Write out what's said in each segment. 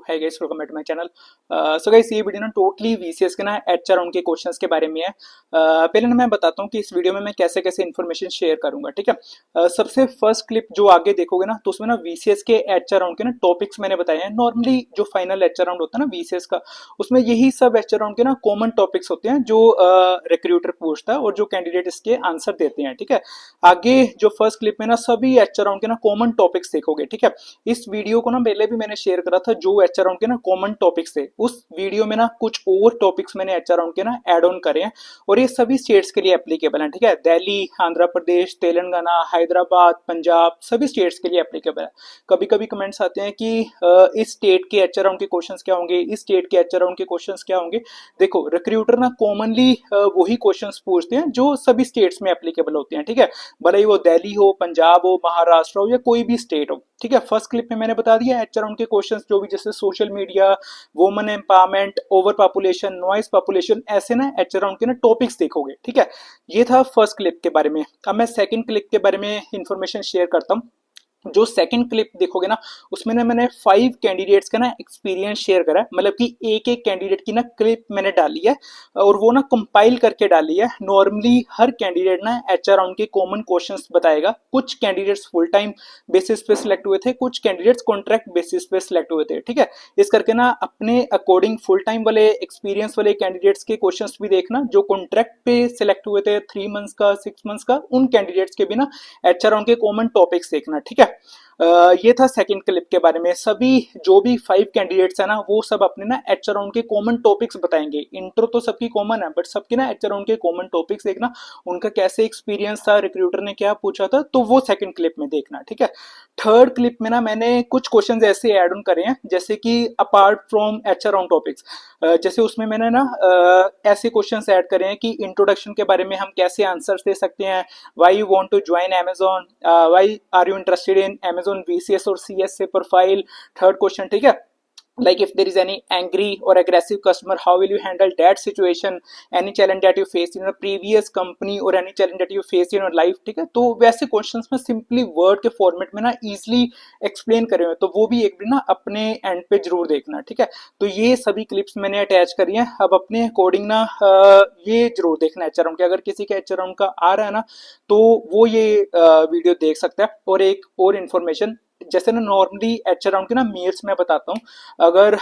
Hi guys, welcome back to my channel. So guys, ये video ना totally VCS के ना एचआर राउंड के क्वेश्चंस के बारे में है। पहले ना मैं बताता हूँ कि इस वीडियो में मैं कैसे कैसे इन्फॉर्मेशन शेयर करूंगा, ठीक है। सबसे फर्स्ट क्लिप जो आगे देखोगे ना, तो उसमें ना वीसीएस के एचआर राउंड के ना टॉपिक्स मैंने बताए हैं। नॉर्मली जो फाइनल एचआर राउंड होता है ना वीसीएस का, उसमें यही सब एचआर राउंड के ना कॉमन टॉपिक्स होते हैं जो रिक्रूटर पूछता है और जो कैंडिडेट इसके आंसर देते हैं, ठीक है। आगे जो फर्स्ट क्लिप में ना सभी एचआर राउंड के ना कॉमन टॉपिक्स देखोगे, ठीक है। इस वीडियो को ना पहले भी मैंने शेयर करा था जो एचआर राउंड के ना कॉमन टॉपिक्स थे, उस वीडियो में ना कुछ और टॉपिक्स मैंने एचआर राउंड के ना ऐड ऑन करे हैं और ये सभी स्टेट्स के लिए एप्लीकेबल हैं, ठीक है। दिल्ली, आंध्र प्रदेश, तेलंगाना, हैदराबाद, पंजाब, सभी स्टेट्स के लिए एप्लीकेबल है। कभी कभी कमेंट्स आते हैं कि इस स्टेट के एचआर राउंड के क्वेश्चंस क्या होंगे, इस स्टेट के एचआर राउंड के क्वेश्चंस क्या होंगे। देखो, रिक्रूटर ना कॉमनली वही क्वेश्चंस पूछते हैं जो सभी स्टेट्स में एप्लीकेबल होते हैं, ठीक है। भले ही वो दिल्ली हो, पंजाब हो, महाराष्ट्र हो या कोई भी स्टेट हो, ठीक है। फर्स्ट क्लिप में मैंने बता दिया एचआर राउंड के क्वेश्चंस जो भी, जैसे social media, women empowerment, over population, noise population, ऐसे ना एचआर राउंड के ना टॉपिक्स देखोगे, ठीक है। ये था फर्स्ट क्लिप के बारे में। अब मैं सेकंड क्लिप के बारे में इंफॉर्मेशन शेयर करता हूँ। जो सेकंड क्लिप देखोगे ना, उसमें ना मैंने 5 कैंडिडेट्स का ना एक्सपीरियंस शेयर करा है, मतलब कि एक एक कैंडिडेट की ना क्लिप मैंने डाली है और वो ना कंपाइल करके डाली है। नॉर्मली हर कैंडिडेट ना एचआर राउंड के कॉमन क्वेश्चंस बताएगा। कुछ कैंडिडेट्स फुल टाइम बेसिस पे सिलेक्ट हुए थे, कुछ कैंडिडेट्स कॉन्ट्रैक्ट बेसिस पे सिलेक्ट हुए थे, ठीक है। इस करके ना अपने अकॉर्डिंग फुल टाइम वाले एक्सपीरियंस वाले कैंडिडेट्स के क्वेश्चंस भी देखना, जो कॉन्ट्रैक्ट पे सिलेक्ट हुए थे 3 मंथ्स का, 6 मंथ्स का, उन कैंडिडेट्स के भी ना एचआर राउंड के कॉमन टॉपिक्स देखना, ठीक है। ये था सेकंड क्लिप के बारे में। सभी जो भी 5 कैंडिडेट्स है ना, वो सब अपने ना एचआर राउंड के कॉमन टॉपिक्स बताएंगे। इंट्रो तो सबकी कॉमन है, बट सबके ना एचआर राउंड के कॉमन टॉपिक्स देखना, उनका कैसे एक्सपीरियंस था, रिक्रूटर ने क्या पूछा था, तो वो सेकंड क्लिप में देखना, ठीक है। थर्ड क्लिप में ना मैंने कुछ क्वेश्चंस ऐसे ऐड ऑन करे हैं, जैसे कि apart from HR round topics, जैसे उसमें मैंने ना ऐसे क्वेश्चंस ऐड करे हैं कि इंट्रोडक्शन के बारे में हम कैसे आंसर्स दे सकते हैं, why you want to join Amazon, why are you interested in Amazon VCS और CSA प्रोफाइल। थर्ड क्वेश्चन, ठीक है। Like if there is any angry or aggressive customer, how will you handle that situation, any challenge that you faced in your previous company or any challenge that you faced in your life, ठीक है। तो वैसे questions में simply word के format में ना easily explain करे हुए, तो वो भी एक भी ना अपने एंड पे जरूर देखना, ठीक है। तो ये सभी क्लिप्स मैंने अटैच करी हैं। अब अपने अकॉर्डिंग ना ये जरूर देखना एचआर राउंड के, अगर किसी का एचआर राउंड का आ रहा है ना, तो वो ये वीडियो देख सकता है। और एक और इन्फॉर्मेशन, जैसे ना नॉर्मली एचआर राउंड के ना मेल्स में बताता हूँ, अगर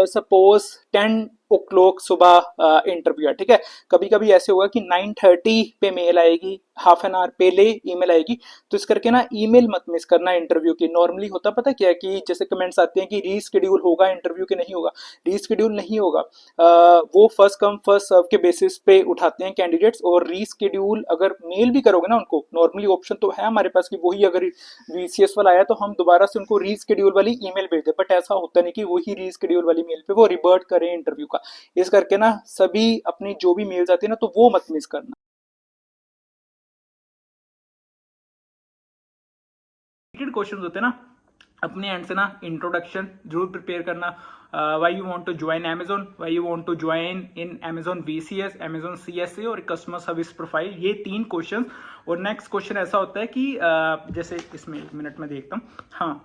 सपोज 10 o'clock सुबह इंटरव्यू है, ठीक है। कभी कभी ऐसे होगा कि 9:30 पे मेल आएगी, हाफ एन आवर पहले ईमेल आएगी, तो इस करके ना ईमेल मत मिस करना इंटरव्यू की। नॉर्मली होता पता क्या है कि जैसे कमेंट्स आते हैं कि रीस्केड्यूल होगा इंटरव्यू के, नहीं होगा, रीस्केड्यूल नहीं होगा। वो फर्स्ट कम फर्स्ट सर्व के बेसिस पे उठाते हैं कैंडिडेट्स, और रीस्केड्यूल अगर मेल भी करोगे ना उनको, नॉर्मली ऑप्शन तो है हमारे पास कि वही अगर वीसीएस वाला आया तो हम दोबारा से उनको रीस्केड्यूल वाली ईमेल भेज दें, बट ऐसा होता नहीं कि वही रीस्केड्यूल वाली मेल पे वो रिवर्ट करें इंटरव्यू का। इस करके ना सभी अपनी जो भी मेल्स आती है ना, तो वो मत मिस करना। क्वेश्चंस होते हैं ना, अपने एंड से ना इंट्रोडक्शन जरूर प्रिपेयर करना। Why you want to join Amazon, why you want to join in Amazon VCS, Amazon CSA और कस्टमर सर्विस प्रोफाइल, ये 3 क्वेश्चन। और नेक्स्ट क्वेश्चन ऐसा होता है कि जैसे इसमें 1 मिनट में देखता हूँ।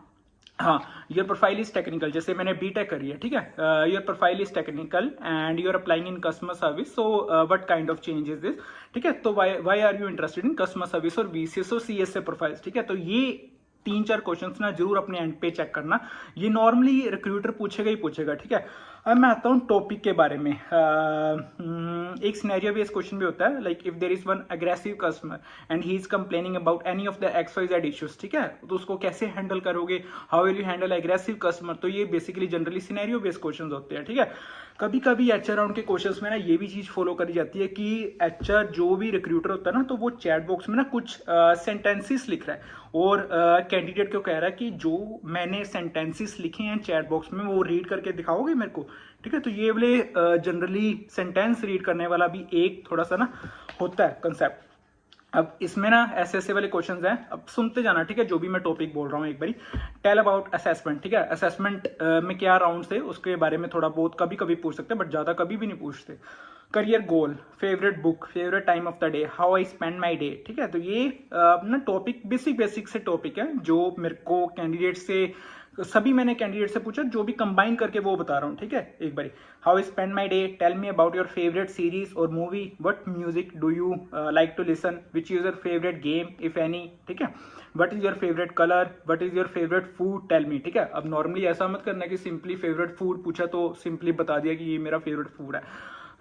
हाँ, योर प्रोफाइल इज टेक्निकल, जैसे मैंने बीटेक करी है, ठीक है। Your profile is technical and you are applying in customer service, so what kind of change is this, ठीक है। तो why are you interested in customer service और VCS और CSA प्रोफाइल्स, ठीक है। तो ये 3-4 क्वेश्चंस ना जरूर अपने एंड पे चेक करना। ये नॉर्मली रिक्रूटर पूछेगा ही पूछेगा, ठीक है। अब मैं आता हूँ टॉपिक के बारे में। एक सिनेरियो बेस्ड क्वेश्चन भी होता है, like if there is one aggressive customer and he is complaining about any of the XYZ issues, ठीक है। तो उसको कैसे हैंडल करोगे, how will you handle aggressive customer. तो ये basically generally scenario based question होते हैं, ठीक है। कभी कभी एचआर राउंड के क्वेश्चंस में ना ये भी चीज फॉलो करी जाती है कि एचआर जो भी रिक्रूटर होता है ना, तो वो चैट बॉक्स में ना कुछ सेंटेंसेस लिख रहा है और कैंडिडेट को कह रहा है कि जो मैंने सेंटेंसेस लिखे हैं चैट बॉक्स में वो रीड करके दिखाओगे मेरे को, ठीक है। तो ये वाले जनरली सेंटेंस रीड करने वाला भी एक थोड़ा सा ना होता है कंसेप्ट। अब इसमें ना ऐसे वाले क्वेश्चंस हैं, अब सुनते जाना, ठीक है, जो भी मैं टॉपिक बोल रहा हूँ एक बारी। टेल अबाउट असेसमेंट, ठीक है। असेसमेंट में क्या राउंड थे उसके बारे में थोड़ा बहुत कभी कभी पूछ सकते हैं, बट ज्यादा कभी भी नहीं पूछते। Career goal, favourite book, favourite time of the day, how I spend my day, ठीक है। तो ये ना टॉपिक बेसिक से टॉपिक है जो मेरे को कैंडिडेट से सभी मैंने कैंडिडेट से पूछा, जो भी कंबाइन करके वो बता रहा हूँ, ठीक है। एक बारी, how spend my day, tell me about your favourite series और movie, what music do you like to listen, which is your favourite game if any, ठीक है। What is your favourite colour, what is your favourite food, tell me, ठीक है। अब normally ऐसा मत करना कि सिंपली फेवरेट फूड पूछा तो सिंपली बता दिया कि ये मेरा फेवरेट फूड है।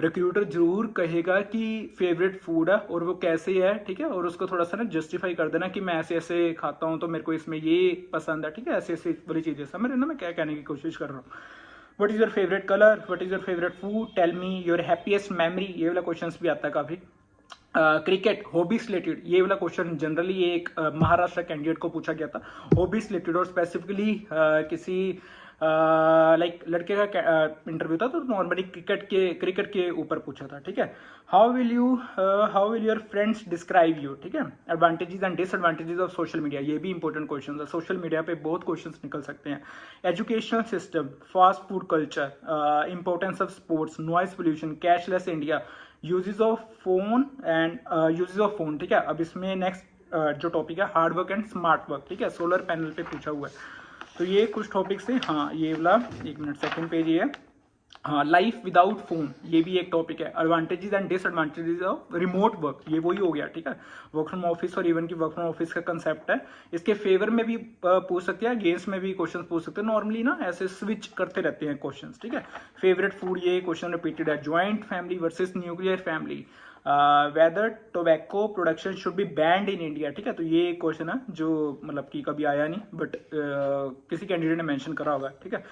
रिक्रूटर जरूर कहेगा कि फेवरेट फूड है और वो कैसे है, ठीक है। और उसको थोड़ा सा ना जस्टिफाई कर देना कि मैं ऐसे ऐसे खाता हूँ तो मेरे को इसमें ये पसंद है, ठीक है। ऐसे ऐसे वाली चीजें समझ रहे ना मैं क्या कहने की कोशिश कर रहा हूँ। What is your favourite colour, what is your favourite food, tell me your happiest memory, ये वाला क्वेश्चन भी आता है काफी। क्रिकेट हॉबीज रिलेटेड, ये वाला क्वेश्चन जनरली एक महाराष्ट्र कैंडिडेट को पूछा गया था, हॉबीज रिलेटेड, और स्पेसिफिकली किसी लाइक लड़के का इंटरव्यू था, तो नॉर्मली क्रिकेट के ऊपर पूछा था, ठीक है। How will your friends describe you, ठीक है। Advantages and disadvantages of social media, ये भी इंपॉर्टेंट क्वेश्चन है, सोशल मीडिया पे बहुत क्वेश्चन निकल सकते हैं। Educational system, fast food culture, importance of sports, noise pollution, cashless India, uses of phone and uses of phone, ठीक है। अब इसमें नेक्स्ट जो टॉपिक है hard work and smart work, ठीक है, सोलर पैनल पे पूछा हुआ है। तो ये कुछ टॉपिक्स हैं। हाँ ये वाला, एक मिनट, सेकंड पेज ये है। हाँ, लाइफ विदाउट फोन, ये भी एक टॉपिक है। Advantages and disadvantages of remote work, ये वही हो गया, ठीक है। वर्क फ्रॉम ऑफिस और इवन की वर्क फ्रॉम ऑफिस का कंसेप्ट है। इसके फेवर में भी पूछ सकते हैं, अगेंस्ट में भी क्वेश्चन पूछ सकते हैं। नॉर्मली ना ऐसे स्विच करते रहते हैं क्वेश्चन, ठीक है। फेवरेट फूड, ये क्वेश्चन रिपीटेड है। Joint family versus nuclear family, whether tobacco production should be banned in India, ठीक है। तो ये एक क्वेश्चन है जो मतलब कि कभी आया नहीं, बट किसी कैंडिडेट ने मेंशन करा होगा, ठीक है।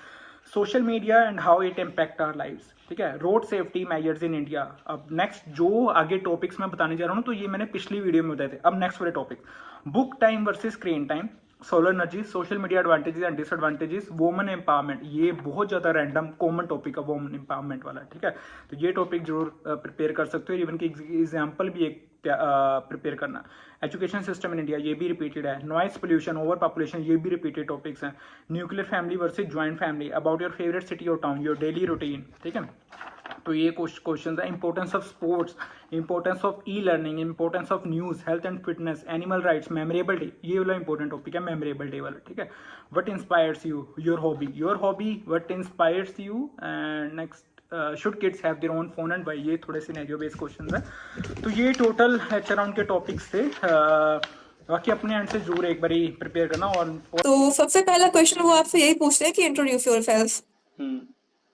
Social media and how it impact our lives, ठीक है। Road safety measures in India. अब नेक्स्ट जो आगे टॉपिक्स मैं बताने जा रहा हूँ, तो ये मैंने पिछली वीडियो में बताए थे। अब नेक्स्ट वाले topic, book time versus screen time, solar energy, social media advantages and disadvantages, women empowerment, ये बहुत ज्यादा रैंडम कॉमन टॉपिक है वुमेन एम्पावरमेंट वाला, ठीक है। तो ये टॉपिक जरूर प्रिपेयर कर सकते हो, इवन की एग्जाम्पल भी एक प्रिपेयर करना। एजुकेशन सिस्टम इन इंडिया, ये भी रिपीटेड है। नॉइस पोल्यूशन, ओवर पॉपुलेशन, ये भी रिपीटेड टॉपिक्स हैं। Nuclear family versus joint family, about your favourite city और टाउन, योर डेली रूटीन, ठीक है। तो ये क्वेश्चन है। Importance of sports, importance of e learning, importance of news, health and fitness, animal rights, memorable day, ये वाला important topic है, memorable day वाला, ठीक है। What inspires you, your hobby, what inspires you, and next should kids have their own phone and Y, ये थोड़े scenario based question है। तो ये टोटल एच अराउंड के टॉपिक्स थे। बाकी अपने एंड से जरूर एक बारी प्रिपेयर करना। और तो सबसे पहला क्वेश्चन वो आपसे यही पूछते हैं कि इंट्रोड्यूस योरसेल्फ।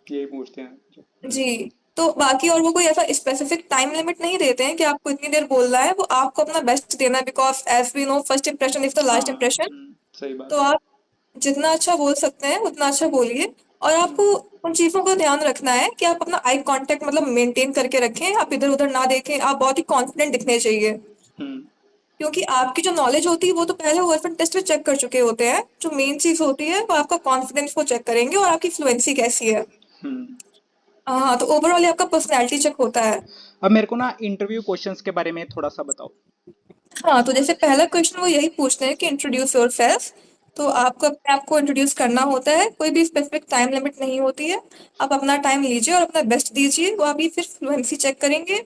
यही पूछते हैं जी। तो बाकी और वो कोई ऐसा स्पेसिफिक टाइम लिमिट नहीं देते हैं कि आपको इतनी देर बोलना है, वो आपको अपना बेस्ट देना है, because as we know first impression is the last हाँ। इंप्रेशन। सही तो बात है। आप जितना अच्छा बोल सकते हैं उतना अच्छा बोलिए। और आपको उन चीजों का ध्यान रखना है कि आप अपना आई कांटेक्ट मतलब मेंटेन करके रखें, आप इधर उधर ना देखें, आप बहुत ही कॉन्फिडेंट दिखने चाहिए। हम्म क्योंकि आपकी जो नॉलेज होती है वो तो पहले वर्बल टेस्ट में चेक कर चुके होते हैं। जो मेन चीज होती है वो आपका कॉन्फिडेंस को चेक करेंगे और आपकी फ्लुएंसी कैसी है। हम्म हाँ, तो ओवरऑल आपका पर्सनैलिटी चेक होता है। अब मेरे को ना इंटरव्यू क्वेश्चंस के बारे में थोड़ा सा बताओ। हाँ, तो जैसे पहला क्वेश्चन वो यही पूछते हैं कि इंट्रोड्यूस योरसेल्फ। तो आपको अपने आप को इंट्रोड्यूस करना होता है, कोई भी स्पेसिफिक टाइम लिमिट नहीं होती है। आप अपना टाइम लीजिए और अपना बेस्ट दीजिए, वो अभी फिर फ्लुएंसी चेक करेंगे।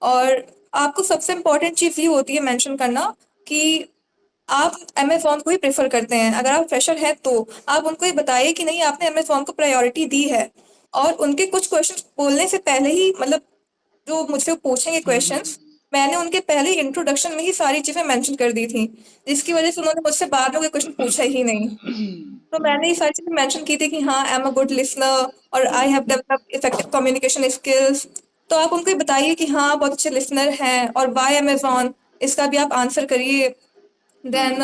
और आपको सबसे इम्पोर्टेंट चीज ये होती है मेंशन करना कि आप अमेज़न को ही प्रेफ़र करते हैं। अगर आप फ्रेशर हैं तो आप उनको ये बताइए कि नहीं, आपने अमेज़न को प्रायोरिटी दी है। और उनके कुछ क्वेश्चंस बोलने से पहले ही मतलब जो मुझसे पूछेंगे क्वेश्चंस, मैंने उनके पहले ही इंट्रोडक्शन में ही सारी चीज़ें मेंशन कर दी थी, जिसकी वजह से उन्होंने मुझसे बाद में कोई क्वेश्चन पूछा ही नहीं। तो मैंने ये सारी चीज़ें मेंशन की थी कि हाँ, I am a good listener और I have developed effective communication skills. तो आप उनको ये बताइए कि हाँ, आप बहुत अच्छे लिसनर हैं और व्हाई अमेज़न, इसका भी आप आंसर करिए। देन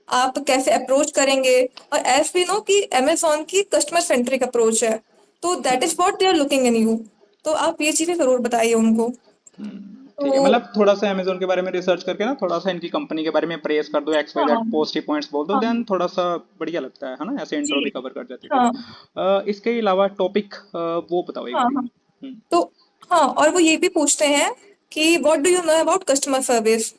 आप कैसे अप्रोच करेंगे। और एज वी नो कि अमेज़न की कस्टमर सेंट्रिक अप्रोच है, तो that is what they are looking in you. तो आप ये चीज़ें ज़रूर बताइए उनको। ठीक है, तो मतलब थोड़ा सा अमेजोन के बारे में रिसर्च करके ना, थोड़ा सा इनकी कंपनी के बारे में प्रेस कर दो, एक्स वाई जेड हाँ, पॉजिटिव पॉइंट्स बोल दो, हाँ, देन थोड़ा सा बढ़िया लगता है ना, ऐसे इंट्रो भी जी, कवर कर देते हैं, ठीक हाँ, है। इसके अलावा टॉपिक वो बताओ एक हाँ, बारी। हाँ। तो हाँ, और वो ये भी पूछते हैं कि what do you know about customer service.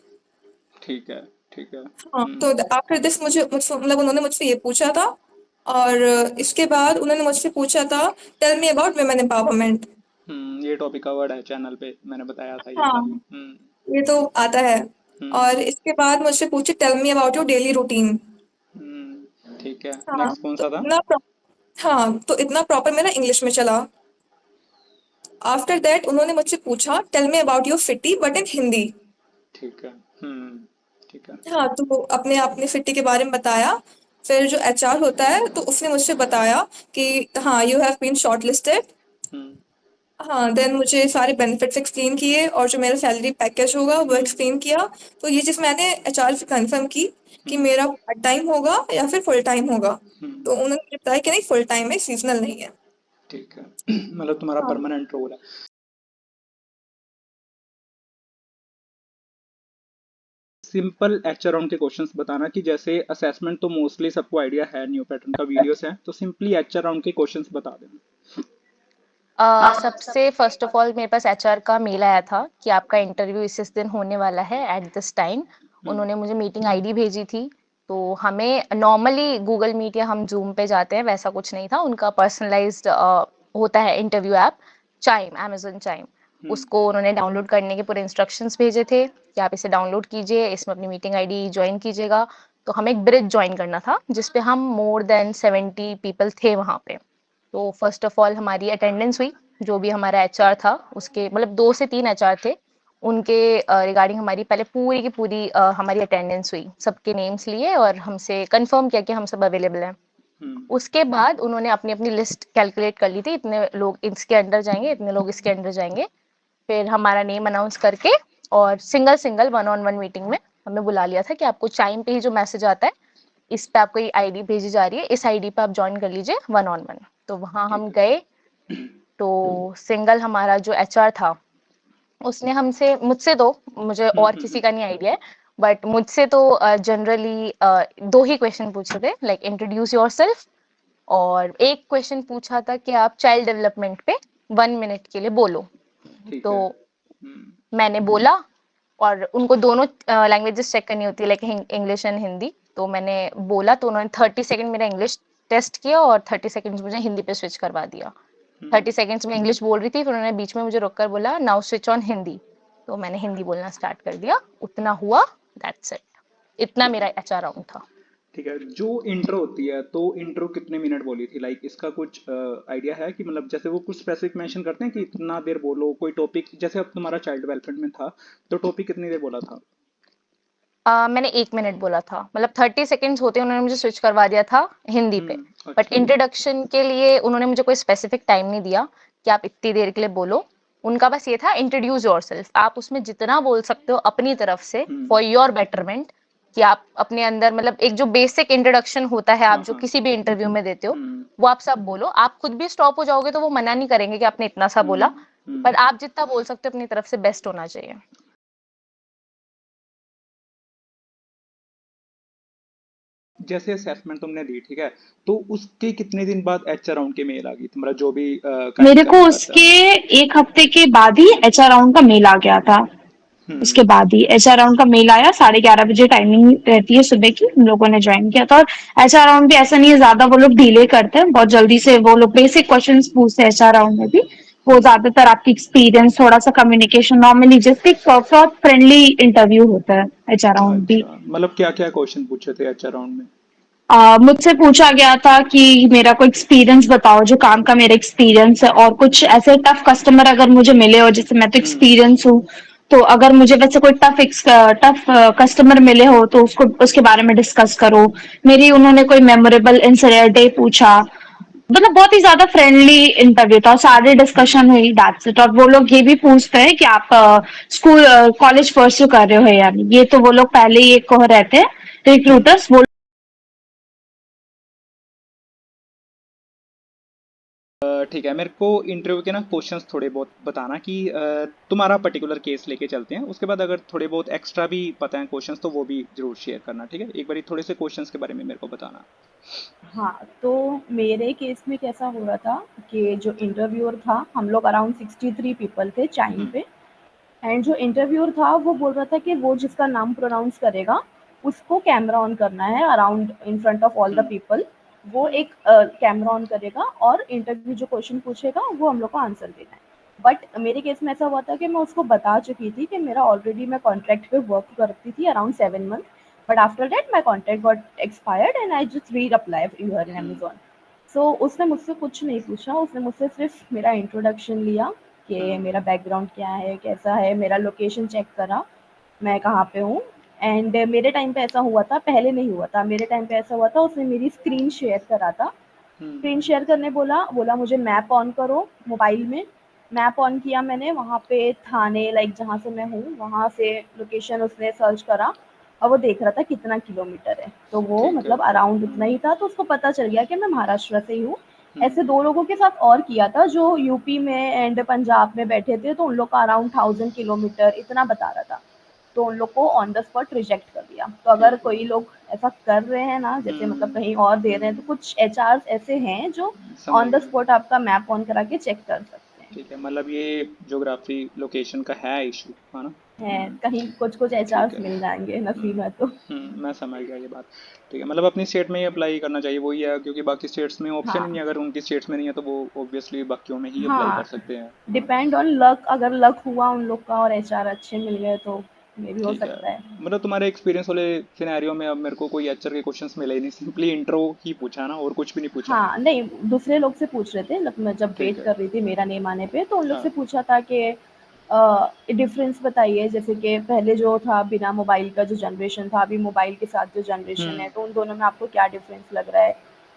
ठीक है, ठीक है। हाँ, तो आफ्टर दिस मुझसे मतलब उन्होंने मुझसे ये पूछा था। और इसके बाद उन्होंने मुझसे पूछा था, tell me about women empowerment. ये टॉपिक कवर्ड है चैनल पे, मैंने बताया था ये हाँ, काफी। ये तो आता है। हम्म और इसके बाद मुझसे पूछे, tell me about your daily routine. ठीक है, हाँ, नेक्स्ट कौन तो सा था? इतना प्रॉपर मेरा इंग्लिश में चला। आफ्टर दैट उन्होंने मुझसे पूछा tell me about your city but in Hindi. ठीक है। ठीक है। हाँ, तो अपने अपने सिटी के बारे में बताया। फिर जो एचआर होता है तो उसने मुझसे बताया कि हाँ यू हैव बीन शॉर्टलिस्टेड। हम्म। हाँ, देन मुझे सारे बेनिफिट्स एक्सप्लेन किए और जो मेरा सैलरी पैकेज होगा वो एक्सप्लेन किया। तो ये चीज़ मैंने एचआर से कंफर्म की कि हम्म। मेरा पार्ट टाइम होगा या फिर फुल टाइम होगा। हम्म। तो उन्होंने मुझे बताया कि नहीं फुल टाइम है, सीजनल नहीं है। ठीक है। मतलब तुम्हारा हाँ। परमानेंट रोल है। सिंपल एचआर राउंड के क्वेश्चंस बताना कि जैसे असेसमेंट तो मोस्टली सबको आइडिया है, न्यू पैटर्न का वीडियोस है, तो सिंपली एचआर राउंड के क्वेश्चंस बता देना। सबसे फर्स्ट ऑफ ऑल मेरे पास एचआर का मेल आया था कि आपका इंटरव्यू इस दिन होने वाला है एट दिस टाइम। उन्होंने मुझे मीटिंग आईडी भेजी थी। तो हमें नॉर्मली गूगल मीट या हम जूम पे जाते हैं वैसा कुछ नहीं था, उनका पर्सनलाइज्ड होता है interview app chyme, Amazon chyme. उसको उन्होंने डाउनलोड करने के पूरे इंस्ट्रक्शंस भेजे थे कि आप इसे डाउनलोड कीजिए, इसमें अपनी मीटिंग आईडी ज्वाइन कीजिएगा। तो हमें एक ब्रिज ज्वाइन करना था जिसपे हम मोर देन 70 पीपल थे वहाँ पे। तो फर्स्ट ऑफ ऑल हमारी अटेंडेंस हुई। जो भी हमारा एचआर था उसके मतलब 2 से 3 एचआर थे, उनके रिगार्डिंग हमारी पहले पूरी की पूरी हमारी अटेंडेंस हुई, सबके नेम्स लिए और हमसे कंफर्म किया कि हम सब अवेलेबल हैं। उसके बाद उन्होंने अपनी अपनी लिस्ट कैलकुलेट कर ली थी, इतने लोग इसके अंडर जाएंगे, इतने लोग इसके अंडर जाएंगे। फिर हमारा नेम अनाउंस करके और single single one on one meeting में हमें बुला लिया था कि आपको चाइम पे ही जो मैसेज आता है इस पे आपको ये आईडी भेजी जा रही है, इस आईडी पे आप ज्वाइन कर लीजिए वन ऑन वन। तो वहां हम ठीक गए। तो सिंगल हमारा जो एचआर था उसने हमसे मुझसे तो मुझे और किसी का नहीं आइडिया है, बट मुझसे तो जनरली 2 ही क्वेश्चन पूछे थे, लाइक इंट्रोड्यूस योरसेल्फ। और एक क्वेश्चन पूछा था कि आप चाइल्ड डेवलपमेंट पे 1 मिनट के लिए बोलो। ठीक तो है। मैंने बोला और उनको दोनों लैंग्वेजेस चेक करनी होती है, लाइक इंग्लिश एंड हिंदी। तो मैंने बोला तो उन्होंने 30 सेकंड मेरा इंग्लिश टेस्ट किया और 30 सेकंड मुझे हिंदी पे स्विच करवा दिया। 30 सेकंड्स में इंग्लिश बोल रही थी, फिर उन्होंने बीच में मुझे रोक कर बोला नाउ स्विच ऑन हिंदी। तो मैंने हिंदी बोलना स्टार्ट कर दिया, उतना हुआ, दैट्स इट। इतना ठीक मेरा एचआर राउंड था। ठीक है। जो इंट्रो होती है तो इंट्रो कितने मिनट बोली थी, लाइक इसका कुछ आइडिया है कि मतलब जैसे वो कुछ स्पेसिफिक मेंशन करते हैं कि इतना देर बोलो कोई टॉपिक, जैसे अब तुम्हारा चाइल्ड डेवलपमेंट में था तो टॉपिक कितनी देर बोला था? मैंने 1 मिनट बोला था, मतलब 30 सेकेंड्स होते उन्होंने मुझे स्विच करवा दिया था हिंदी पे। बट अच्छा। इंट्रोडक्शन के लिए उन्होंने मुझे कोई स्पेसिफिक टाइम नहीं दिया कि आप इतनी देर के लिए बोलो। उनका बस ये था इंट्रोड्यूस योरसेल्फ, आप उसमें जितना बोल सकते हो अपनी तरफ से फॉर योर बेटरमेंट, कि आप अपने अंदर मतलब एक जो बेसिक इंट्रोडक्शन होता है आप हाँ जो हाँ। किसी भी इंटरव्यू में देते हो वो आप सब बोलो। आप खुद भी स्टॉप हो जाओगे तो वो मना नहीं करेंगे कि आपने इतना सा बोला, पर आप जितना बोल सकते हो अपनी तरफ से बेस्ट होना चाहिए। जैसे असेसमेंट तुमने दी, ठीक है, तो उसके कितने दिन बाद एचआर राउंड की मेल आ गई, तुम्हारा जो भी काइंड मेरे का को एचआर था? उसके 1 हफ्ते के बाद ही एचआर राउंड का मेल आ गया था। उसके बाद ही एचआर राउंड का मेल आया, 11:30 बजे टाइमिंग रहती है सुबह की, हम लोगों ने ज्वाइन किया था। और एचआर राउंड भी ऐसा नहीं है ज्यादा वो लोग डिले करते हैं, बहुत जल्दी से वो लोग बेसिक क्वेश्चंस पूछते हैं एचआर राउंड में भी। वो ज्यादातर आपकी एक्सपीरियंस, थोड़ा सा कम्युनिकेशन, नॉर्मली जस्ट एक फ्रेंडली इंटरव्यू होता है एचआर राउंड भी। अच्छा, मतलब क्या क्या क्वेश्चन पूछे थे एचआर राउंड में? मुझसे पूछा गया था कि मेरा कोई एक्सपीरियंस बताओ, जो काम का मेरा एक्सपीरियंस है, और कुछ ऐसे टफ कस्टमर अगर मुझे मिले, और जैसे मैं तो एक्सपीरियंस हूँ, तो अगर मुझे वैसे कोई टफ कस्टमर मिले हो तो उसको उसके बारे में डिस्कस करो। मेरी उन्होंने कोई मेमोरेबल इंसिडेंट डे पूछा। मतलब बहुत ही ज्यादा फ्रेंडली इंटरव्यू था, सारी डिस्कशन हुई, दैट्स इट। और वो लोग ये भी पूछते हैं कि आप स्कूल कॉलेज परस्यू कर रहे हो या नहीं, ये तो वो लोग पहले ही एक कह रहते हैं रिक्रूटर्स। वो ठीक है, मेरे को इंटरव्यू के ना क्वेश्चंस थोड़े बहुत बताना कि तुम्हारा पर्टिकुलर केस लेके चलते हैं, उसके बाद अगर थोड़े बहुत एक्स्ट्रा भी पता है क्वेश्चंस तो वो भी जरूर शेयर करना, ठीक है? एक बारी थोड़े से क्वेश्चंस के बारे में मेरे को बताना। हाँ, तो मेरे केस में कैसा हो रहा था कि जो इंटरव्यूअर था, हम लोग अराउंड 63 पीपल थे चाइम पे। एंड जो इंटरव्यूअर था वो बोल रहा था कि वो जिसका नाम प्रोनाउंस करेगा उसको कैमरा ऑन करना है around in front of all the people. वो एक कैमरा ऑन करेगा और इंटरव्यू जो क्वेश्चन पूछेगा वो हम लोग को आंसर देना है। बट मेरे केस में ऐसा हुआ था कि मैं उसको बता चुकी थी कि मेरा ऑलरेडी मैं कॉन्ट्रैक्ट पे वर्क करती थी around 7 month. But after that, my contact got expired and I just re-apply here in Amazon. So उसने मुझसे कुछ नहीं पूछा, उसने मुझसे सिर्फ मेरा इंट्रोडक्शन लिया कि मेरा बैकग्राउंड क्या है, कैसा है, मेरा लोकेशन चेक करा, मैं कहाँ पे हूँ। एंड मेरे टाइम पे ऐसा हुआ था, पहले नहीं हुआ था, मेरे टाइम पे ऐसा हुआ था, उसने मेरी स्क्रीन शेयर करा था। स्क्रीन शेयर करने बोला, बोला मुझे मैप ऑन करो मोबाइल में। मैप ऑन किया मैंने, वहाँ पे थाने लाइक जहाँ से मैं हूँ, वहाँ से लोकेशन उसने सर्च करा और वो देख रहा था कितना किलोमीटर है। तो वो ठीक है। मतलब अराउंड उतना ही था, तो उसको पता चल गया कि मैं महाराष्ट्र से ही हूँ। ऐसे 2 लोगों के साथ और किया था जो यूपी में एंड पंजाब में बैठे थे, तो उन लोग का अराउंड 1000 किलोमीटर इतना बता रहा था। तो उन लोग को ऑन द स्पॉट रिजेक्ट कर दिया। तो अगर कोई लोग ऐसा कर रहे हैं ना, जैसे मतलब कहीं और दे रहे हैं, तो कुछ एचआर्स ऐसे हैं जो समझ ऑन द गया। स्पॉट आपका मैप ऑन करा के चेक कर सकते हैं। ठीक है, मतलब ये ज्योग्राफी लोकेशन का है इशू, है ना? कहीं कुछ ठीक एचआर्स है। मिल जाएँगे नसीब है तो। मैं समझ गया ये बात। ठीक है, मतलब अपनी स्टेट में ही अप्लाई करना चाहिए, वही है, क्योंकि बाकी स्टेट्स में ऑप्शन ही नहीं हाँ, है, अगर उनकी स्टेट्स में नहीं है तो वो ऑब्वियसली बाकियों में ही अप्लाई कर हाँ, सकते हैं। हाँ। डिपेंड ऑन लक, अगर लक हुआ उन लोग का और एचआर अच्छे मिल गए तो मे बी हो ठीक है, सकता है। मतलब तुम्हारे एक्सपीरियंस वाले सिनेरियो में अब मेरे को कोई एचआर के क्वेश्चंस मिले ही नहीं, सिंपली इंट्रो ही पूछा ना, और कुछ भी नहीं पूछा। हाँ, नहीं दूसरे लोग से पूछ रहे थे, मैं जब ठीक वेट है। कर रही थी मेरा नेम आने पे, तो उन लोग से हाँ। पूछा था कि डिफरेंस बताइए, जैसे कि पहले जो था बिना मोबाइल का जो जनरेशन था, अभी मोबाइल के साथ जो जनरेशन है, तो उन दोनों में आपको क्या डिफरेंस लग रहा है?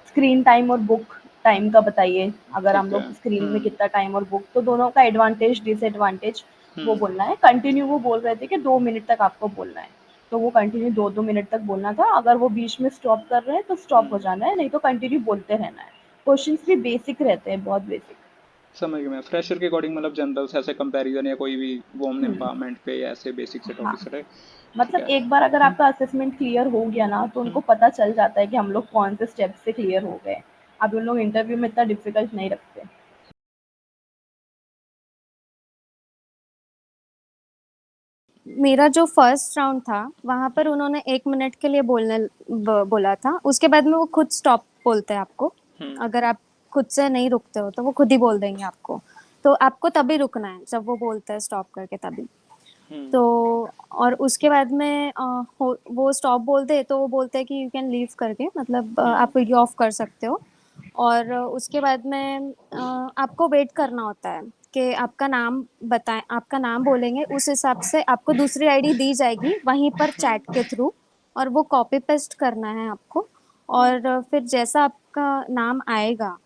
स्क्रीन टाइम और बुक टाइम का बताइए, अगर हम ठीक है। लोग स्क्रीन में कितना टाइम और बुक, तो दोनों का एडवांटेज डिसएडवांटेज वो बोलना है। कंटिन्यू वो बोल रहे थे कि 2 मिनट तक आपको बोलना है, तो वो कंटिन्यू 2-2 मिनट तक बोलना था। अगर वो बीच में स्टॉप कर रहे हैं तो स्टॉप हो जाना है, नहीं तो कंटिन्यू बोलते रहना है। क्वेश्चंस भी बेसिक रहते हैं, बहुत बेसिक। समझ गया मैं, फ्रेशर के अकॉर्डिंग मतलब जनरल से ऐसे कंपैरिजन या कोई भी वुमेन हुँ, एम्पावरमेंट पे या ऐसे बेसिक से हाँ, टॉपिक्स रहे। ठीक मतलब है। एक बार अगर आपका असेसमेंट क्लियर हो गया ना, तो उनको पता चल जाता है कि हम लोग कौन से स्टेप से क्लियर हो गए। अब उन लोग इंटरव्यू में इतना डिफिकल्ट नहीं रखते। मेरा जो फर्स्ट राउंड था वहां पर उन्होंने 1 मिनट के लिए बोला था। उसके बाद में वो खुद स्टॉप बोलते हैं आपको। अगर आप खुद से नहीं रुकते हो तो वो खुद ही बोल देंगे आपको। तो आपको तभी रुकना है जब वो बोलते हैं स्टॉप करके, तभी। तो और उसके बाद में वो स्टॉप बोलते हैं तो वो बोलते हैं कि यू कैन लीव करके, मतलब आप वीडियो ऑफ कर सकते हो। और उसके बाद में आपको वेट करना होता है कि आपका नाम बताएं, आपका नाम बोलेंगे, उस हिसाब से आपको दूसरी आईडी दी जाएगी वहीं पर चैट के थ्रू, और वो कॉपी पेस्ट करना है आपको। और फिर जैसा आपका नाम आएगा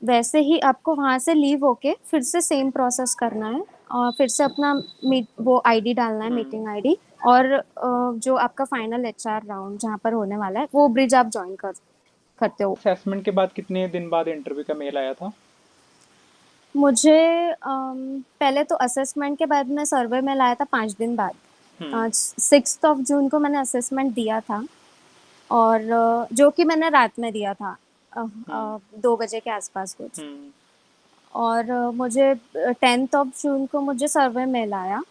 वैसे ही आपको वहाँ से लीव होके फिर से सेम प्रोसेस करना है, और फिर से अपना मीट वो आईडी डालना है, मीटिंग आईडी। और जो आपका फाइनल एचआर राउंड जहाँ पर होने वाला है वो ब्रिज आप ज्वाइन करते हो। असेसमेंट के बाद कितने दिन बाद इंटरव्यू का मेल आया था? मुझे पहले तो असेसमेंट के बाद में सर्वे में लाया था 5 दिन बाद। 6 जून को मैंने असेसमेंट दिया था, और जो कि मैंने रात में दिया था 2 बजे के आसपास कुछ। और मुझे 10 जून को मुझे सर्वे मेल आया,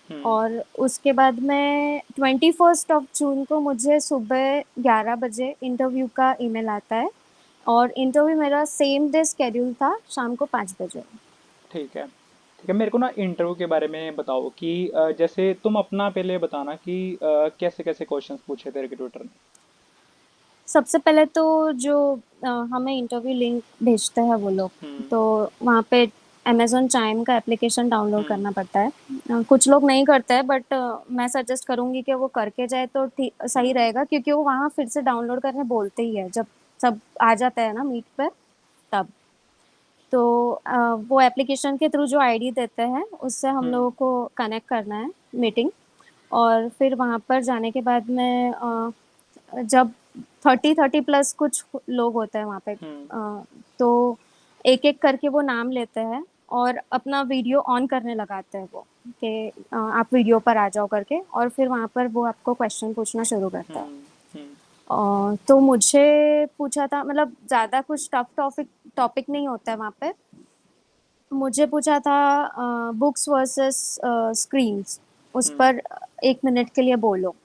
और उसके बाद में 21 जून को मुझे सुबह 11 बजे इंटरव्यू का ईमेल आता है, और इंटरव्यू मेरा सेम डे स्केड्यूल था, शाम को 5 बजे। ठीक है। ठीक है, मेरे को ना इंटरव्यू के बारे में बताओ कि जैसे तुम अपना पहले बताना कि कैसे कैसे क्वेश्चंस पूछे थे रिक्रूटर ने। सबसे पहले तो जो हमें इंटरव्यू लिंक भेजते हैं वो लोग, तो वहाँ पे अमेजोन चाइम का एप्लीकेशन डाउनलोड करना पड़ता है। कुछ लोग नहीं करते हैं, बट मैं सजेस्ट करूँगी कि वो करके जाए तो ठीक सही रहेगा, क्योंकि वो वहाँ फिर से डाउनलोड करने बोलते ही है जब सब आ जाता है ना मीट पर, तब। तो वो एप्लीकेशन के थ्रू जो आईडी देते हैं उससे हम लोगों को कनेक्ट करना है मीटिंग। और फिर वहाँ पर जाने के बाद में जब 30 प्लस कुछ लोग होते हैं वहाँ पे, तो एक एक करके वो नाम लेते हैं और अपना वीडियो ऑन करने लगाते हैं वो, कि आप वीडियो पर आ जाओ करके, और फिर वहाँ पर वो आपको क्वेश्चन पूछना शुरू करता है। तो मुझे पूछा था, मतलब ज़्यादा कुछ टफ टॉपिक नहीं होता है वहाँ पे। मुझे पूछा था बुक्स वर्सेस स्क्रीन्स, उस पर 1 मिनट के लिए बोलो।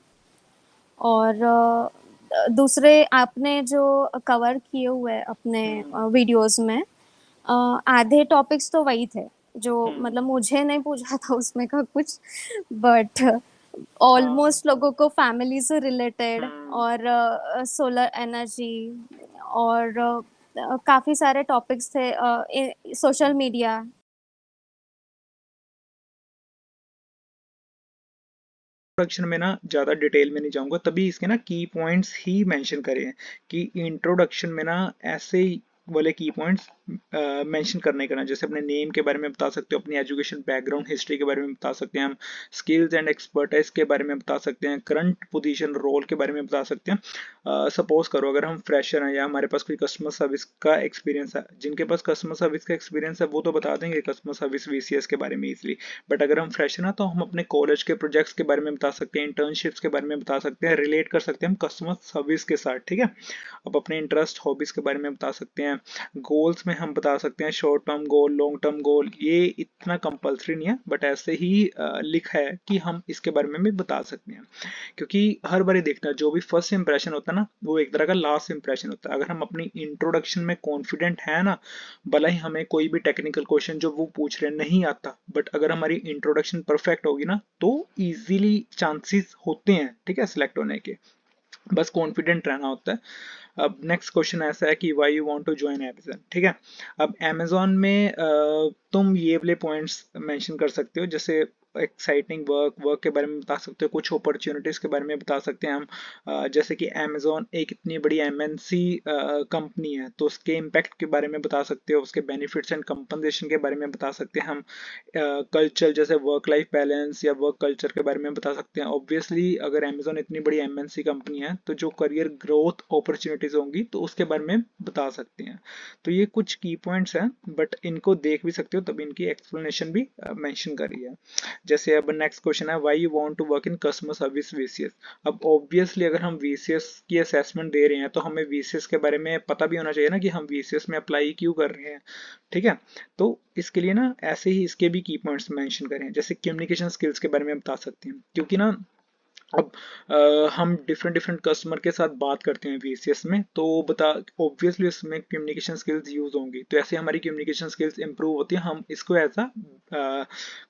और दूसरे आपने जो कवर किए हुए अपने वीडियोस में, आधे टॉपिक्स तो वही थे जो, मतलब मुझे नहीं पूछा था उसमें का कुछ, बट ऑलमोस्ट लोगों को फैमिली से रिलेटेड हम्म, और सोलर एनर्जी और काफी सारे टॉपिक्स थे, सोशल मीडिया। इंट्रोडक्शन में ना ज़्यादा डिटेल में नहीं जाऊंगा, तभी इसके ना की पॉइंट्स ही मेंशन करे हैं कि इंट्रोडक्शन में ना ऐसे वाले की पॉइंट्स मेंशन करने का ना, जैसे अपने नेम के बारे में बता सकते हो, अपनी एजुकेशन बैकग्राउंड हिस्ट्री के बारे में बता सकते हैं हम, स्किल्स एंड एक्सपर्टाइज के बारे में बता सकते हैं, करंट पोजीशन रोल के बारे में बता सकते हैं। सपोज करो अगर हम फ्रेशर हैं या हमारे पास कोई कस्टमर सर्विस का एक्सपीरियंस है, जिनके पास कस्टमर सर्विस का एक्सपीरियंस है वो तो बता देंगे कस्टमर सर्विस वीसीएस के बारे में इजीली, बट अगर हम फ्रेशर ना तो हम अपने कॉलेज के प्रोजेक्ट्स के बारे में बता सकते हैं, इंटर्नशिप्स के बारे में बता सकते हैं, रिलेट कर सकते हैं हम कस्टमर सर्विस के साथ, ठीक है। अब अपने इंटरेस्ट हॉबीज के बारे में बता सकते हैं, गोल्स में हम बता सकते हैं short term goal, long term goal, ये इतना कंपल्सरी नहीं है बट ऐसे ही लिखा है कि हम इसके बारे में भी बता सकते हैं, क्योंकि हर बार देखना जो भी फर्स्ट इंप्रेशन होता है ना वो एक तरह का लास्ट इंप्रेशन होता है। अगर हम अपनी इंट्रोडक्शन में कॉन्फिडेंट है ना, भला ही हमें कोई भी टेक्निकल क्वेश्चन जो वो पूछ रहे हैं नहीं आता, बट अगर हमारी इंट्रोडक्शन परफेक्ट होगी ना तो इजीली चांसेस होते हैं, ठीक है, सिलेक्ट होने के। बस कॉन्फिडेंट रहना होता है। अब नेक्स्ट क्वेश्चन ऐसा है कि why you want to join Amazon, ठीक है। अब अमेज़न में तुम ये वाले पॉइंट्स मेंशन कर सकते हो, जैसे एक्साइटिंग वर्क के बारे में बता सकते हो, कुछ अपॉर्चुनिटीज के बारे में बता सकते हैं हम। जैसे कि अमेज़न एक इतनी बड़ी एमएनसी कंपनी है तो उसके इम्पैक्ट के बारे में बता सकते हो, उसके बेनिफिट्स एंड कंपनसेशन के बारे में बता सकते हैं हम। कल्चर जैसे वर्क लाइफ बैलेंस या वर्क कल्चर के बारे में बता सकते हैं। ऑब्वियसली अगर अमेज़न इतनी बड़ी एमएनसी कंपनी है तो जो करियर ग्रोथ अपॉर्चुनिटीज होंगी तो उसके बारे में बता सकते हैं। तो ये कुछ की पॉइंट्स हैं, बट इनको देख भी सकते हो तभी इनकी एक्सप्लेनेशन भी मेंशन करी है। जैसे अब नेक्स्ट क्वेश्चन है why you want to work in customer service VCS. अब ऑब्वियसली अगर हम वीसीएस की असेसमेंट दे रहे हैं तो हमें वीसीएस के बारे में पता भी होना चाहिए ना कि हम वीसीएस में अप्लाई क्यों कर रहे हैं, ठीक है। तो इसके लिए ना ऐसे ही इसके भी की पॉइंट्स मेंशन करें, जैसे कम्युनिकेशन स्किल्स के बारे में बता सकते हैं, क्योंकि ना अब हम डिफरेंट डिफरेंट कस्टमर के साथ बात करते हैं वीसीएस में, तो बता ऑब्वियसली उसमें कम्युनिकेशन स्किल्स यूज होंगी, तो ऐसे हमारी कम्युनिकेशन स्किल्स इंप्रूव होती है। हम इसको as a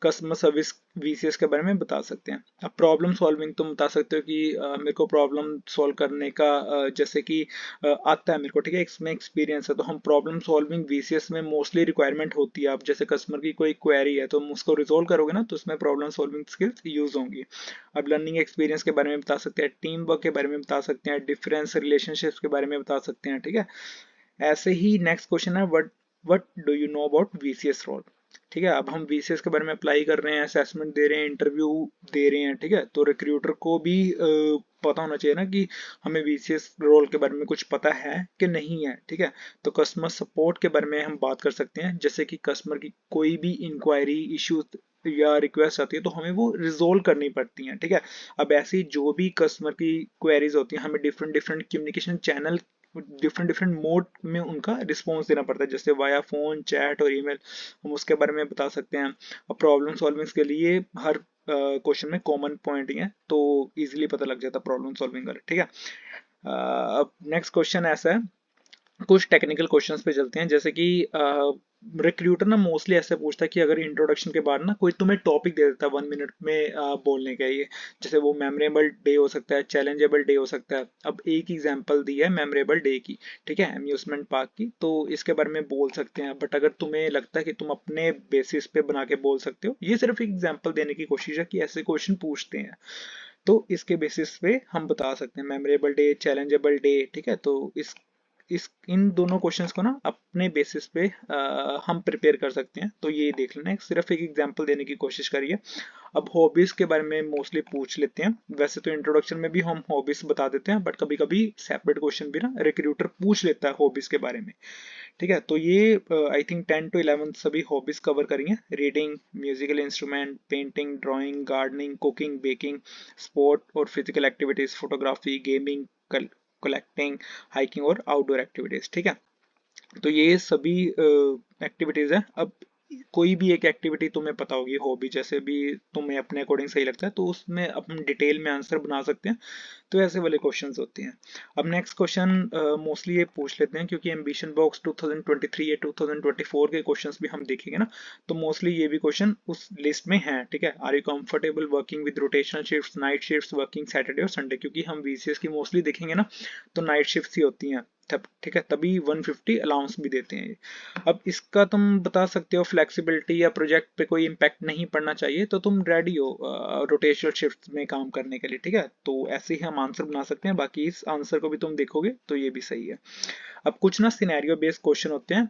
customer service VCS के बारे में बता सकते हैं। अब प्रॉब्लम सॉल्विंग तुम बता सकते हो कि मेरे को प्रॉब्लम सॉल्व करने का जैसे कि आता है मेरे को, ठीक है, इसमें एक्सपीरियंस है, तो हम प्रॉब्लम सॉल्विंग वीसीएस में मोस्टली रिक्वायरमेंट होती है। अब जैसे कस्टमर की कोई क्वेरी है तो हम उसको रिजोल्व करोगे ना तो उसमें प्रॉब्लम सॉल्विंग स्किल्स यूज होंगी। अब लर्निंग एक्सपीरियंस के बारे में बता सकते हैं, टीम वर्क के बारे में बता सकते हैं, डिफरेंस रिलेशनशिप्स के बारे में बता सकते हैं, ठीक है। ऐसे ही नेक्स्ट क्वेश्चन है what do you know about VCS role, ठीक है। अब हम वीसीएस के बारे में अप्लाई कर रहे हैं, असेसमेंट दे रहे हैं, इंटरव्यू दे रहे हैं, ठीक है, तो रिक्रूटर को भी पता होना चाहिए ना कि हमें वीसीएस रोल के बारे में कुछ पता है कि नहीं है, ठीक है। तो कस्टमर सपोर्ट के बारे में हम बात कर सकते हैं, जैसे कि कस्टमर की कोई भी इंक्वायरी इश्यूज या रिक्वेस्ट आती है तो हमें वो रिजोल्व करनी पड़ती हैं, ठीक है। अब ऐसी जो भी कस्टमर की क्वेरीज होती हैं हमें different different communication channel different different mode में उनका रिस्पॉन्स देना पड़ता है, जैसे वाया फोन, चैट और ईमेल, हम उसके बारे में बता सकते हैं। अब प्रॉब्लम सॉल्विंग के लिए हर क्वेश्चन में कॉमन पॉइंट ही है तो इजीली पता लग जाता है प्रॉब्लम सॉल्विंग का, ठीक है। अब नेक्स्ट क्वेश्चन ऐसा है, कुछ टेक्निकल क्वेश्चंस पे चलते हैं, जैसे कि रिक्रूटर ना मोस्टली ऐसे पूछता है कि अगर इंट्रोडक्शन के बाद ना कोई तुम्हें टॉपिक दे देता है 1 मिनट में बोलने का, ये जैसे वो मेमोरेबल डे हो सकता है, चैलेंजेबल डे हो सकता है। अब एक एग्जांपल दी है मेमोरेबल डे की, ठीक है, अम्यूजमेंट पार्क की, तो इसके बारे में बोल सकते हैं। बट अगर तुम्हें लगता है कि तुम अपने बेसिस पे बना के बोल सकते हो, ये सिर्फ एग्जाम्पल देने की कोशिश है कि ऐसे क्वेश्चन पूछते हैं, तो इसके बेसिस पे हम बता सकते हैं मेमोरेबल डे, चैलेंजेबल डे, ठीक है। तो इस इन दोनों क्वेश्चंस को ना अपने बेसिस पे हम प्रिपेयर कर सकते हैं, तो ये देख लेना, सिर्फ एक एग्जांपल देने की कोशिश करिए। अब हॉबीज के बारे में मोस्टली पूछ लेते हैं, वैसे तो इंट्रोडक्शन में भी हम हॉबीज बता देते हैं, बट कभी कभी सेपरेट क्वेश्चन भी ना रिक्रूटर पूछ लेता है हॉबीज के बारे में, ठीक है। तो ये आई थिंक 10 to 11 सभी हॉबीज कवर करेंगे, reading, musical instrument, painting, drawing, gardening, cooking, baking, sport और physical activities, photography, gaming, collecting, hiking और आउटडोर एक्टिविटीज, ठीक है। तो ये सभी एक्टिविटीज है। अब कोई भी एक एक्टिविटी तुम्हें पता होगी, हॉबी जैसे भी तुम्हें अपने अकॉर्डिंग सही लगता है, तो उसमें अपन डिटेल में आंसर बना सकते हैं। तो ऐसे वाले क्वेश्चंस होते हैं। अब नेक्स्ट क्वेश्चन मोस्टली ये पूछ लेते हैं क्योंकि एम्बिशन बॉक्स 2023 या 2024 के क्वेश्चंस भी हम देखेंगे ना, तो मोस्टली ये भी क्वेश्चन उस लिस्ट में है, ठीक है। Are you comfortable working with rotational shifts, night shifts, working Saturday और संडे, क्योंकि हम वीसीएस की मोस्टली देखेंगे ना तो नाइट शिफ्ट्स ही होती हैं तब, ठीक है, तभी 150 अलाउंस भी देते हैं। अब इसका तुम बता सकते हो फ्लेक्सिबिलिटी या प्रोजेक्ट पे कोई इम्पैक्ट नहीं पड़ना चाहिए, तो तुम रेडी हो रोटेशनल शिफ्ट में काम करने के लिए, ठीक है। तो ऐसे ही हम आंसर बना सकते हैं, बाकी इस आंसर को भी तुम देखोगे तो ये भी सही है। अब कुछ ना सिनेरियो बेस्ड क्वेश्चन होते हैं,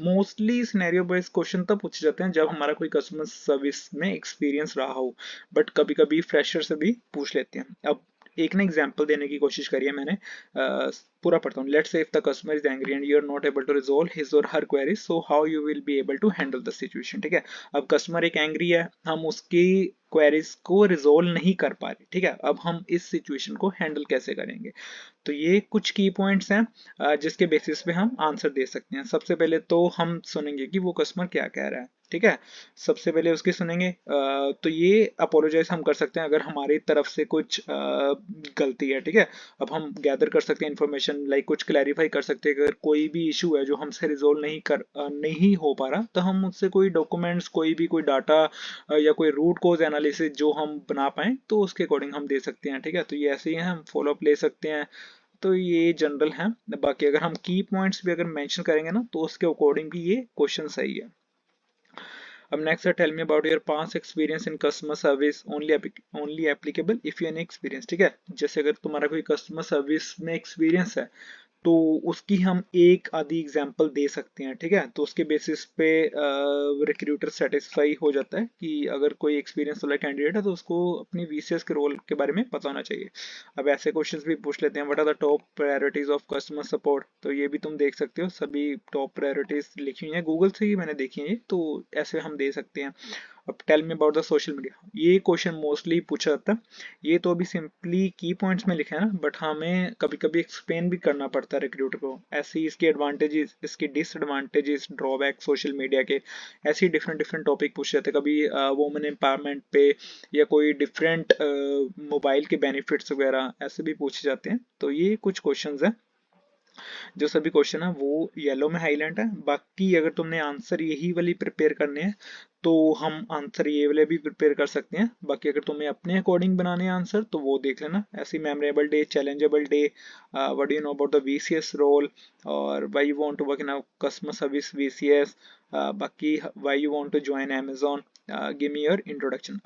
मोस्टली सिनेरियो बेस्ड क्वेश्चन तब पूछे जाते हैं जब हमारा कोई कस्टमर सर्विस में एक्सपीरियंस रहा हो, बट कभी कभी फ्रेशर से भी पूछ लेते हैं। अब एक ना एग्जांपल देने की कोशिश करी है मैंने, पूरा पढ़ता हूँ। Let's say if the customer is angry and you are not able to resolve his or her queries, so how you will be able to handle the situation, ठीक है। अब कस्टमर एक एंग्री है, हम उसकी क्वेरीज को resolve नहीं कर पा रहे, ठीक है। अब हम इस सिचुएशन को हैंडल कैसे करेंगे, तो ये कुछ की पॉइंट्स हैं जिसके बेसिस पे हम आंसर दे सकते हैं। सबसे पहले तो हम सुनेंगे कि वो कस्टमर क्या कह रहा है, ठीक है। सबसे पहले उसकी सुनेंगे, तो ये अपोलोजाइज हम कर सकते हैं अगर हमारी तरफ से कुछ गलती है, ठीक है। अब हम गैदर कर सकते हैं इन्फॉर्मेशन, लाइक कुछ क्लैरिफाई कर सकते हैं। अगर कोई भी इशू है जो हमसे रिजोल्व नहीं हो पा रहा, तो हम उससे कोई डॉक्यूमेंट्स, कोई डाटा या कोई रूट कोज एनालिसिस जो हम बना पाए, तो उसके अकॉर्डिंग हम दे सकते हैं, ठीक है। तो ये ऐसे ही है, हम फॉलोअप ले सकते हैं। तो ये जनरल है। बाकी अगर हम की पॉइंट्स भी अगर मेंशन करेंगे ना, तो उसके अकॉर्डिंग भी ये क्वेश्चन सही है। अब नेक्स्ट है, tell me about your past experience in customer service, only applicable if you any experience, ठीक है। जैसे अगर तुम्हारा कोई कस्टमर सर्विस में एक्सपीरियंस है, तो उसकी हम एक आधी एग्जांपल दे सकते हैं, ठीक है। तो उसके बेसिस पे रिक्रूटर सेटिस्फाई हो जाता है कि अगर कोई एक्सपीरियंस वाला कैंडिडेट है तो उसको अपनी वीसीएस के रोल के बारे में पता होना चाहिए। अब ऐसे क्वेश्चंस भी पूछ लेते हैं, what are the top priorities of customer support, तो ये भी तुम देख सकते हो, सभी टॉप प्रायोरिटीज लिखी हुई हैं, गूगल से ही मैंने देखी है ये, तो ऐसे हम दे सकते हैं। अब tell me about the social media, ये क्वेश्चन मोस्टली पूछा जाता है। ये तो अभी सिंपली की पॉइंट्स में लिखा है ना, बट हमें कभी कभी एक्सप्लेन भी करना पड़ता है रिक्रूटर को, ऐसे ही इसके एडवांटेजेस, इसकी डिसएडवांटेजेस, ड्रॉबैक सोशल मीडिया के, ऐसे ही डिफरेंट डिफरेंट टॉपिक पूछ जाते हैं। कभी वुमेन एम्पावरमेंट पे या कोई डिफरेंट मोबाइल के बेनिफिट्स वगैरह ऐसे भी पूछे जाते हैं। तो ये कुछ क्वेश्चंस हैं, जो सभी क्वेश्चन है वो येलो में हाईलाइट है। बाकी अगर तुमने आंसर यही वाली प्रिपेयर करने हैं, तो हम आंसर ये वाले भी प्रिपेयर कर सकते हैं। बाकी अगर तुम्हें अपने अकॉर्डिंग बनाने हैं आंसर, तो वो देख लेना। ऐसी memorable day, challengeable day, what do you know about the VCS role, और why you want to work in a customer service VCS, बाकी why you want to join Amazon, give me your introduction.